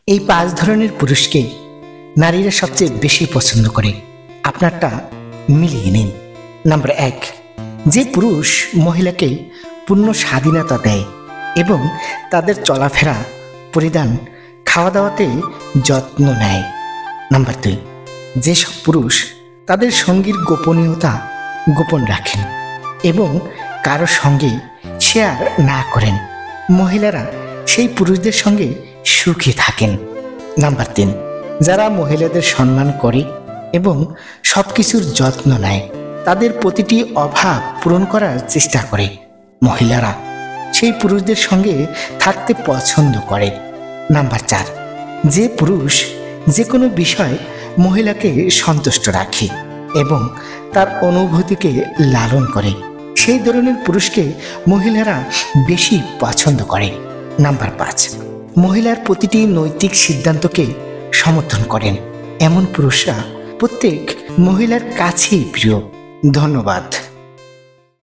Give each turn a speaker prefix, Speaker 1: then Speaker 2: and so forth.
Speaker 1: এই 5 ধরনের পুরুষকে নারীরা সবচেয়ে বেশি পছন্দ করে। আপনারটা মিলিয়ে নিন। নাম্বার 1, যে পুরুষ মহিলাকে পূর্ণ স্বাধীনতা দেয় এবং তাদের চলাফেরা, পরিধান, খাওয়া দাওয়াতে যত্ন নেয়। নাম্বার 2, যেসব পুরুষ তাদের সঙ্গীর গোপনীয়তা গোপন রাখেন এবং কারো সঙ্গে শেয়ার না করেন। মহিলারা সেই পুরুষদের সঙ্গে সুখী থাকেন। নাম্বার 3, যারা মহিলাদের সম্মান করে এবং সব কিছুর যত্ন নেয়, তাদের প্রতিটি অভাব পূরণ করার চেষ্টা করে। মহিলারা সেই পুরুষদের সঙ্গে থাকতে পছন্দ করে। নাম্বার 4, যে পুরুষ যে কোনো বিষয় মহিলাকে সন্তুষ্ট রাখে এবং তার অনুভূতিকে লালন করে, সেই ধরনের পুরুষকে মহিলারা বেশি পছন্দ করে। নাম্বার 5, মহিলার প্রতিটি নৈতিক সিদ্ধান্তকে সমর্থন করেন। এমন পুরুষরা প্রত্যেক মহিলার কাছেই প্রিয়। ধন্যবাদ।